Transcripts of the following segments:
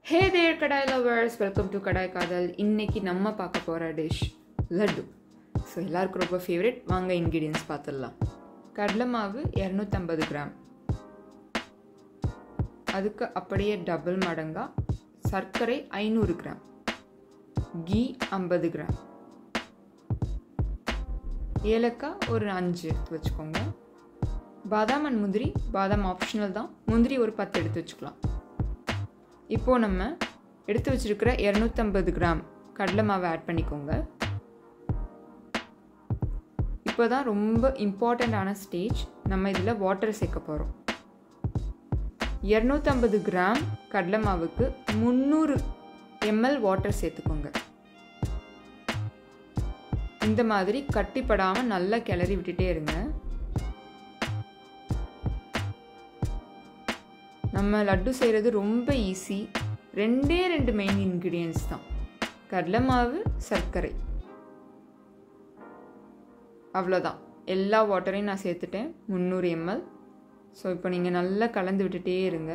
Hey there Kadaai lovers, welcome to Kadaai Kaadhal. இன்னைக்கு நம்ம பார்க்க போற டிஷ் லட்டு. ஸோ எல்லாருக்கும் ரொம்ப ஃபேவரட். வாங்க இன்க்ரீடியன்ஸ் பார்த்துடலாம். கடலை மாவு 250 கிராம், அதுக்கு அப்படியே டபுள் மடங்கா சர்க்கரை 500 கிராம், கீ 50 கிராம், ஏலக்காய் ஒரு 5 எடுத்து வச்சுக்கோங்க. பாதாம் அண்ட் முந்திரி, பாதாம் ஆப்ஷனல் தான், முந்திரி ஒரு 10 எடுத்து வச்சுக்கலாம். இப்போது நம்ம எடுத்து வச்சுருக்கிற 250 கிராம் கடலை மாவை ஆட் பண்ணிக்கோங்க. இப்போ தான் ரொம்ப இம்பார்ட்டண்ட்டான ஸ்டேஜ். நம்ம இதில் வாட்டர் சேர்க்க போகிறோம். 250 கிராம் கடலை மாவுக்கு 300 ml வாட்டர் சேர்த்துக்கோங்க. இந்த மாதிரி கட்டிப்படாமல் நல்லா கிளறி விட்டுட்டே இருங்க. நம்ம லட்டு செய்கிறது ரொம்ப ஈஸி. 2 மெயின் இன்க்ரீடியன்ஸ் தான், கடலை மாவு, சர்க்கரை, அவ்வளோதான். எல்லா வாட்டரையும் நான் சேர்த்துட்டேன், 300 ml. ஸோ இப்போ நீங்கள் நல்லா கலந்து விட்டுட்டே இருங்க.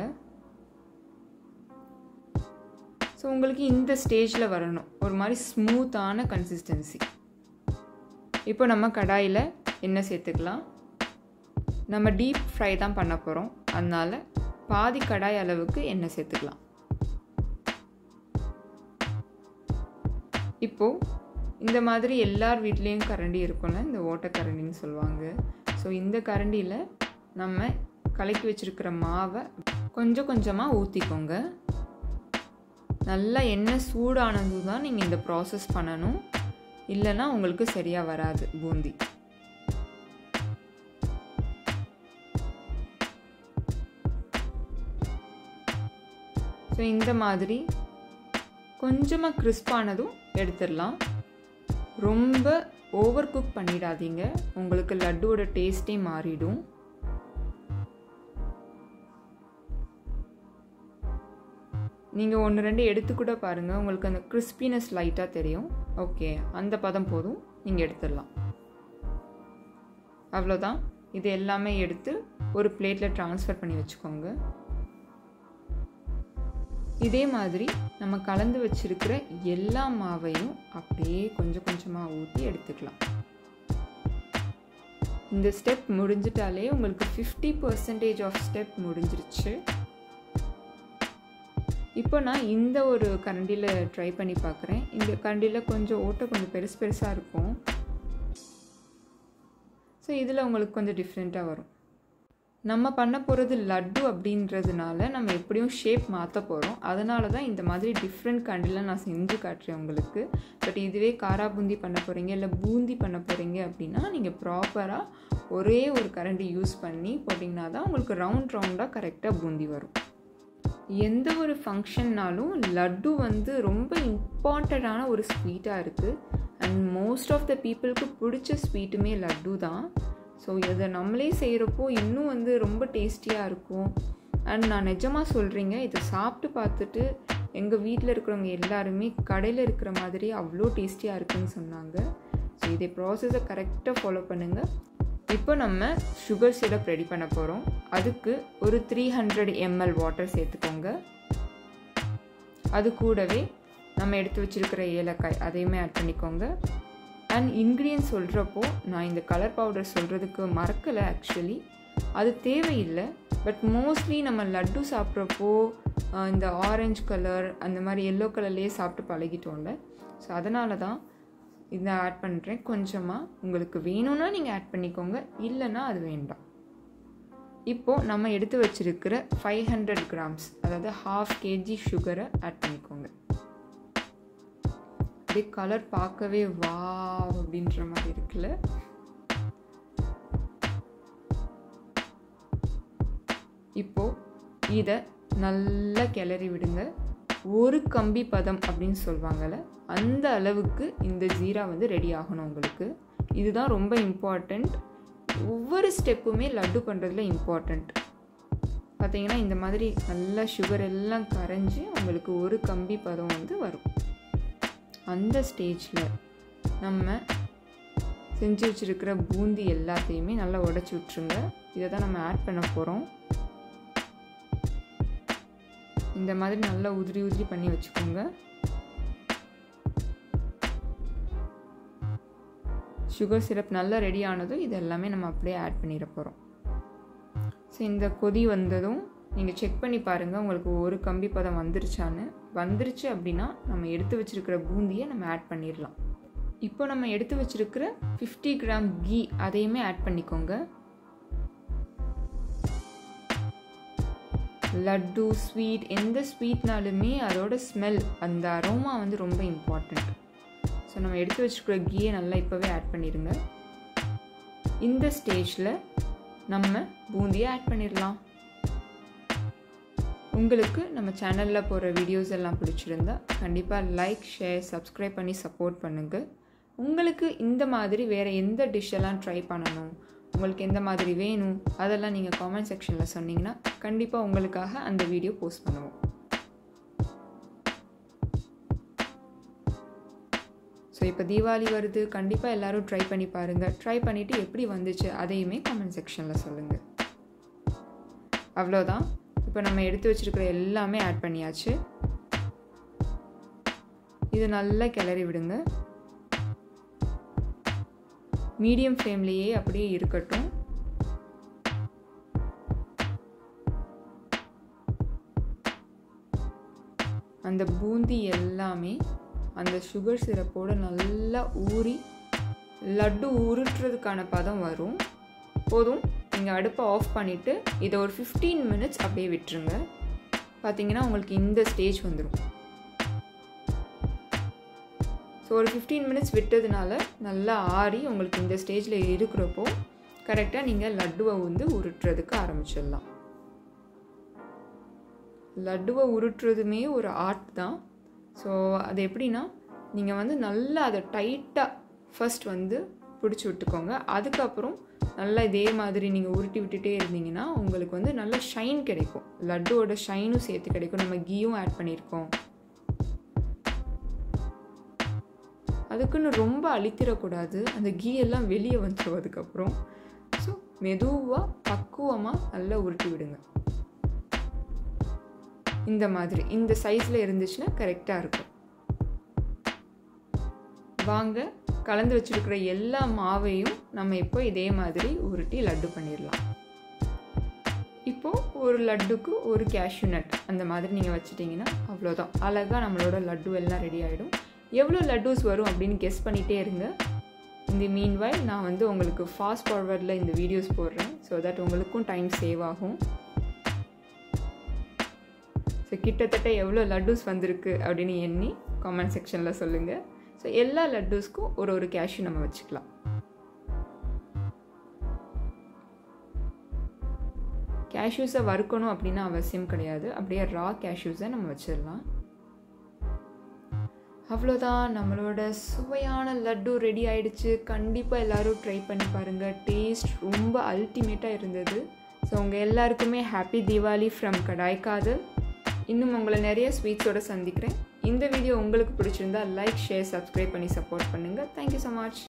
ஸோ உங்களுக்கு இந்த ஸ்டேஜில் வரணும், ஒரு மாதிரி ஸ்மூத்தான கன்சிஸ்டன்சி. இப்போ நம்ம கடாயில் எண்ணெய் சேர்த்துக்கலாம். நம்ம டீப் ஃப்ரை தான் பண்ண போகிறோம், அதனால் பாதி கடாய் அளவுக்கு எண்ணெய் சேர்த்துக்கலாம். இப்போது இந்த மாதிரி எல்லார் வீட்லேயும் கரண்டி இருக்கும்ல, இந்த ஓட்டை கரண்டின்னு சொல்லுவாங்க. ஸோ இந்த கரண்டியில் நம்ம கலக்கி வச்சுருக்கிற மாவை கொஞ்சம் கொஞ்சமாக ஊற்றிக்கோங்க. நல்லா எண்ணெய் சூடானது தான் நீங்கள் இந்த ப்ராசஸ் பண்ணணும், இல்லைன்னா உங்களுக்கு சரியாக வராது பூந்தி. ஸோ இந்த மாதிரி கொஞ்சமாக கிறிஸ்பானதும் எடுத்துடலாம். ரொம்ப ஓவர் குக் பண்ணிடாதீங்க, உங்களுக்கு லட்டுவோட டேஸ்ட்டே மாறிடும். நீங்கள் 1-2 எடுத்து கூட பாருங்கள், உங்களுக்கு அந்த கிறிஸ்பினஸ் லைட்டாக தெரியும். ஓகே, அந்த பதம் போதும், நீங்கள் எடுத்துடலாம். அவ்வளோதான். இது எல்லாமே எடுத்து ஒரு பிளேட்டில் ட்ரான்ஸ்ஃபர் பண்ணி வச்சுக்கோங்க. இதே மாதிரி நம்ம கலந்து வச்சிருக்கிற எல்லா மாவையும் அப்படியே கொஞ்சம் கொஞ்சமாக ஊற்றி எடுத்துக்கலாம். இந்த ஸ்டெப் முடிஞ்சிட்டாலே உங்களுக்கு 50% ஆஃப் ஸ்டெப் முடிஞ்சிருச்சு. இப்போ நான் இந்த ஒரு கரண்டியில் ட்ரை பண்ணி பார்க்குறேன். இந்த கரண்டியில் கொஞ்சம் ஓட்டை கொஞ்சம் பெருசாக இருக்கும். ஸோ இதில் உங்களுக்கு கொஞ்சம் டிஃப்ரெண்ட்டாக வரும். நம்ம பண்ண போகிறது லட்டு அப்படின்றதுனால நம்ம எப்படியும் ஷேப் மாற்ற போகிறோம். அதனால தான் இந்த மாதிரி டிஃப்ரெண்ட் கரண்டியில் நான் செஞ்சு காட்டுறேன் உங்களுக்கு. பட் இதுவே காரா பூந்தி பண்ண போகிறீங்க, இல்லை பூந்தி பண்ண போகிறீங்க அப்படின்னா நீங்கள் ப்ராப்பராக ஒரே ஒரு கரண்டி யூஸ் பண்ணி போட்டிங்கன்னா தான் உங்களுக்கு ரவுண்டாக கரெக்டாக பூந்தி வரும். எந்த ஒரு ஃபங்க்ஷன்னாலும் லட்டு ரொம்ப இம்பார்ட்டண்ட்டான ஒரு ஸ்வீட்டாக இருக்குது. அண்ட் மோஸ்ட் ஆஃப் த பீப்புளுக்கு பிடிச்ச ஸ்வீட்டுமே லட்டு தான். ஸோ இதை நம்மளே செய்கிறப்போ இன்னும் ரொம்ப டேஸ்டியாக இருக்கும். அண்ட் நான் நிஜமாக சொல்கிறீங்க, இதை சாப்பிட்டு பார்த்துட்டு எங்கள் வீட்டில் இருக்கிறவங்க எல்லாருமே கடையில் இருக்கிற மாதிரி அவ்வளோ டேஸ்டியாக இருக்குன்னு சொன்னாங்க. ஸோ இதே ப்ராசஸை கரெக்டாக ஃபாலோ பண்ணுங்கள். இப்போ நம்ம சுகர் சிரப் ரெடி பண்ண போகிறோம். அதுக்கு ஒரு 300 ml வாட்டர் சேர்த்துக்கோங்க. அது கூடவே நம்ம எடுத்து வச்சுருக்கிற ஏலக்காய் அதையுமே ஆட் பண்ணிக்கோங்க. அண்ட் இன்க்ரீடியன்ஸ் சொல்கிறப்போ நான் இந்த கலர் பவுடர் சொல்கிறதுக்கு மறக்கலை. ஆக்சுவலி அது தேவையில்லை, பட் மோஸ்ட்லி நம்ம லட்டு சாப்பிட்றப்போ இந்த ஆரஞ்சு கலர் அந்த மாதிரி எல்லோ கலர்லேயே சாப்பிட்டு பழகிட்டோம்ல. ஸோ அதனால தான் இதை ஆட் பண்ணுறேன். கொஞ்சமாக உங்களுக்கு வேணும்னா நீங்கள் ஆட் பண்ணிக்கோங்க, இல்லைன்னா அது வேண்டாம். இப்போது நம்ம எடுத்து வச்சுருக்கிற 500 கிராம்ஸ், அதாவது 1/2 kg சுகரை ஆட் பண்ணிக்கோங்க. அப்படியே கலர் பார்க்கவே வா அப்படின்ற மாதிரி இருக்குல்ல. இப்போது இதை நல்லா கிளறி விடுங்க. ஒரு கம்பி பதம் அப்படின்னு சொல்லுவாங்கள்ல, அந்த அளவுக்கு இந்த ஜீரா ரெடி ஆகணும் உங்களுக்கு. இதுதான் ரொம்ப இம்பார்ட்டண்ட். ஒவ்வொரு ஸ்டெப்புமே லட்டு பண்ணுறதுல இம்பார்ட்டண்ட். பார்த்தீங்கன்னா இந்த மாதிரி நல்லா சுகர் எல்லாம் கரைஞ்சி உங்களுக்கு ஒரு கம்பி பதம் வரும். அந்த ஸ்டேஜில் நம்ம செஞ்சு வச்சுருக்கிற பூந்தி எல்லாத்தையுமே நல்லா உடச்சி விட்டுருங்க. இதை தான் நம்ம ஆட் பண்ண போகிறோம். இந்த மாதிரி நல்லா உதிரி உதிரி பண்ணி வச்சுக்கோங்க. சுகர் சிரப் நல்லா ரெடி ஆனதும் இது எல்லாமே நம்ம அப்படியே ஆட் பண்ணிட போகிறோம். ஸோ இந்த கொதி வந்ததும் நீங்கள் செக் பண்ணி பாருங்கள் உங்களுக்கு ஒரு கம்பி பதம் வந்துருச்சான்னு. வந்துருச்சு அப்படின்னா நம்ம எடுத்து வச்சுருக்கிற பூந்தியை நம்ம ஆட் பண்ணிடலாம். இப்போ நம்ம எடுத்து வச்சுருக்கிற 50 கிராம் கீ அதையுமே ஆட் பண்ணிக்கோங்க. லட்டு ஸ்வீட் எந்த ஸ்வீட்னாலுமே அதோட ஸ்மெல் அந்த அரோமா வந்து ரொம்ப இம்பார்ட்டண்ட். ஸோ நம்ம எடுத்து வச்சுருக்கிற கீயை நல்லா இப்போவே ஆட் பண்ணிடுங்க. இந்த ஸ்டேஜில் நம்ம பூந்தியை ஆட் பண்ணிடலாம். உங்களுக்கு நம்ம சேனலில் போகிற வீடியோஸ் எல்லாம் பிடிச்சிருந்தா கண்டிப்பாக லைக், ஷேர், சப்ஸ்கிரைப் பண்ணி சப்போர்ட் பண்ணுங்கள். உங்களுக்கு இந்த மாதிரி வேறு எந்த டிஷ்ஷெல்லாம் ட்ரை பண்ணணும், உங்களுக்கு எந்த மாதிரி வேணும் அதெல்லாம் நீங்கள் காமெண்ட் செக்ஷனில் சொன்னீங்கன்னா கண்டிப்பாக உங்களுக்காக அந்த வீடியோ போஸ்ட் பண்ணுவோம். ஸோ இப்போ தீபாவளி வருது, கண்டிப்பாக எல்லோரும் ட்ரை பண்ணி பாருங்கள். ட்ரை பண்ணிவிட்டு எப்படி வந்துச்சு அதையுமே காமெண்ட் செக்ஷனில் சொல்லுங்கள். அவ்வளோதான். இப்போ நம்ம எடுத்து வச்சுருக்கிற எல்லாமே ஆட் பண்ணியாச்சு. இது நல்லா கிளறி விடுங்க. மீடியம் ஃப்ளேம்லேயே அப்படியே இருக்கட்டும். அந்த பூந்தி எல்லாமே அந்த சுகர் சிரப்போடு நல்லா ஊறி லட்டு உருட்டுறதுக்கான பதம் வரும். போதும், நீங்கள் அடுப்பை ஆஃப் பண்ணிவிட்டு இதை ஒரு 15 மினிட்ஸ் அப்படியே விட்டுருங்க. பார்த்தீங்கன்னா உங்களுக்கு இந்த ஸ்டேஜ் வந்துடும். ஸோ ஒரு 15 மினிட்ஸ் விட்டதுனால நல்லா ஆறி உங்களுக்கு இந்த ஸ்டேஜில் இருக்கிறப்போ கரெக்டாக நீங்கள் லட்டுவை வந்து உருட்டுறதுக்கு ஆரம்பிச்சிடலாம். லட்டுவை உருட்டுறதுமே ஒரு ஆர்ட் தான். ஸோ அது எப்படின்னா நீங்கள் வந்து நல்லா அதை டைட்டாக ஃபர்ஸ்ட் வந்து பிடிச்சி விட்டுக்கோங்க. அதுக்கப்புறம் நல்லா இதே மாதிரி நீங்கள் உருட்டி விட்டுட்டே இருந்தீங்கன்னா உங்களுக்கு வந்து நல்ல ஷைன் கிடைக்கும். லட்டுவோட ஷைனும் சேர்த்து கிடைக்கும். நம்ம கீயும் ஆட் பண்ணியிருக்கோம். அதுக்குன்னு ரொம்ப அழித்திடக்கூடாது, அந்த கீ எல்லாம் வெளியே வந்துடும் அதுக்கப்புறம். ஸோ மெதுவாக பக்குவமாக நல்லா உருட்டி விடுங்க. இந்த மாதிரி இந்த சைஸில் இருந்துச்சுன்னா கரெக்டாக இருக்கும். வாங்க, கலந்து வச்சுருக்கிற எல்லா மாவையும் நம்ம இப்போ இதே மாதிரி உருட்டி லட்டு பண்ணிடலாம். இப்போது ஒரு லட்டுக்கு ஒரு கேஷ்யூ நட் அந்த மாதிரி நீங்கள் வச்சுட்டிங்கன்னா அவ்வளோதான், அழகாக நம்மளோட லட்டு எல்லாம் ரெடி ஆகிடும். எவ்வளோ லட்டூஸ் வரும் அப்படின்னு கெஸ் பண்ணிகிட்டே இருங்க. இந்த மீன்வைல் நான் வந்து உங்களுக்கு ஃபாஸ்ட் ஃபார்வர்டில் இந்த வீடியோஸ் போடுறேன். ஸோ தட் உங்களுக்கும் டைம் சேவ் ஆகும். ஸோ கிட்டத்தட்ட எவ்வளோ லட்டூஸ் வந்திருக்கு அப்படின்னு எண்ணி காமெண்ட் செக்ஷனில் சொல்லுங்கள். ஸோ எல்லா லட்டூஸ்க்கும் ஒரு கேஷ்யூ நம்ம வச்சுக்கலாம். கேஷ்யூஸை வறுக்கணும் அப்படின்னு அவசியம் கிடையாது, அப்படியே ரா கேஷ்யூஸை நம்ம வச்சிடலாம். அவ்வளோதான், நம்மளோட சுவையான லட்டு ரெடி ஆகிடுச்சு. கண்டிப்பாக எல்லோரும் ட்ரை பண்ணி பாருங்கள். டேஸ்ட் ரொம்ப அல்டிமேட்டாக இருந்தது. ஸோ உங்கள் எல்லாருக்குமே ஹாப்பி தீபாவளி ஃப்ரம் கடாய் காதல். இன்னும் உங்களை நிறைய ஸ்வீட்ஸோடு சந்திக்கிறேன். இந்த வீடியோ உங்களுக்கு பிடிச்சிருந்தா லைக், ஷேர், சப்ஸ்கிரைப் பண்ணி சப்போர்ட் பண்ணுங்கள். Thank you so much.